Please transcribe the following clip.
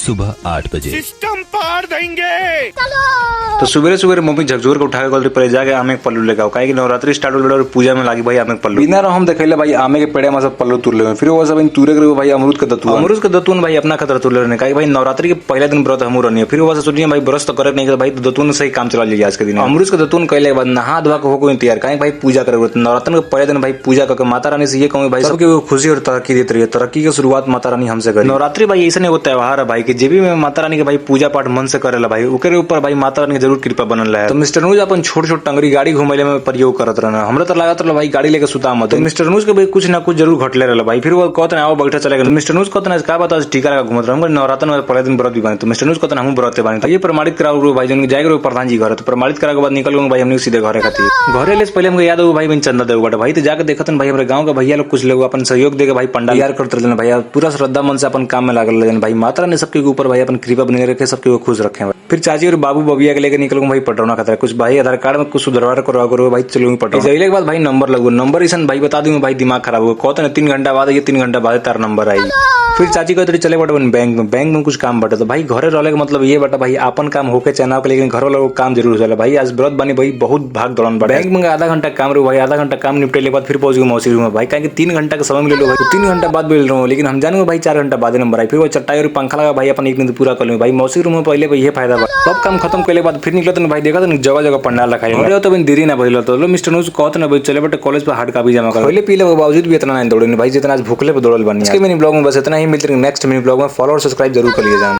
सुबह 8 बजे। सिस्टम पार देंगे। तो सुबह सुबह मम्मी झकझोर के उठा के बोलते पहले जाके आमे के पल्लू लेके आओ काहे कि नवरात्रि स्टार्ट हो और पूजा में लागी भाई आमे के पल्लू बिना हम देखैले भाई आमे के पेड़े में सब पल्लू तुर ले फिर वो सब इन तुरे करे भाई अमरूद के दतून भाई अपना खतर तुर ले काहे भाई नवरात्रि के पहले दिन व्रत हमू रहनी फिर वो सोचिए भाई ब्रश तो करे नहीं भाई दतून से ही काम चला लीजिए आज के दिन अमरूद के दतून कैले के बाद नहा धोआ के हो कोई तैयार काहे भाई पूजा करे नवरात्र के पहले दिन भाई पूजा करके माता रानी से ये कहूँ भाई सबके खुशी और तरक्की देती रही तरक्की की शुरुआत माता रानी हमसे करी नवरात्रि भाई ऐसा वो त्योहार है भाई की जे भी माता रानी के भाई पूजा पाठ मन से करेला भाई ओकरे ऊपर भाई माता रानी के जरूर कृपा बनल है। तो मिस्टर नूज अपन छोट छोट टंगरी गाड़ी घुमैले में प्रयोग करत रहना हमरा तो लागत रहा भाई गाड़ी लेके सुता मत तो मिस्टर नूज के भाई कुछ ना कुछ जरूर घटले रहला भाई फिर वो कहते आओ बैठा चले गए मिस्टर नूज कहते का बता टीका लगा घूमत रहा नवरात्र में पहले दिन व्रत भी बने तो मिस्टर नूज कहते हम व्रत बने तो ये प्रमाणित कराओ भाई जन जाएगा प्रधान जी घर तो प्रमाणित करा के बाद निकल गए भाई हमने सीधे घरे खातिर घरे ले पहले हमको याद हो भाई चंदा देव बटा भाई तो जाकर देखते भाई हमारे गाँव का भैया लोग कुछ लोग अपन सहयोग देके भाई पंडाल तैयार करते रहते भैया पूरा श्रद्धा मन से अपन काम में लागल भाई माता ने सबके ऊपर भाई अपन कृपा बने रखे सबके खुश रखे फिर चाची और बाबू बबिया के लेकर निकल भाई पटरौना खतरा कुछ भाई आधार कार्ड में कुछ सुधार करो भाई चलो पटरौना के बाद भाई नंबर लगो नंबर ऐसा भाई बता दूं भाई दिमाग खराब हो कहते ना 3 घंटा बाद ये 3 घंटा बाद तार नंबर आई फिर चाची कहते चले बटे बैंक में कुछ काम बटे तो भाई घरे रहले का मतलब ये बटा भाई अपन काम होके चना के लेकिन घर वाला काम जरूर चले भाई आज व्रत बनी भाई बहुत भाग दौड़ान बटे बैंक में आधा घंटा काम रहो भाई आधा घंटा काम निपटे के बाद फिर पहुंच गए मौसी रूम में भाई कहीं 3 घंटा का समय मिले लो भाई 3 घंटा बाद मिल रहा हूँ लेकिन हम जाने भाई 4 घंटा बाद नंबर आई फिर वो चट्टाई और पंखा लगा भाई अपन एक दिन पूरा कर लूँ भाई मौसी रूम में पहले भाई ये फायदा सब काम खत्म करने के बाद फिर निकलते ना भाई देखा तो जगह जगह पंडाल रखा है तो देरी ना भइल तो मिस्टर नूज कहते ना भाई चले बटे कॉलेज पे हार्ड कॉपी जमा कर पहले पीले के बावजूद भी इतना नहीं दौड़े भाई जितना आज भूखले पे दौड़ल बनी इसके मिनी ब्लॉग में बस इतना ही मिलते हैं नेक्स्ट मिनी ब्लॉग में फॉलो और सब्सक्राइब जरूर कर लीजिए।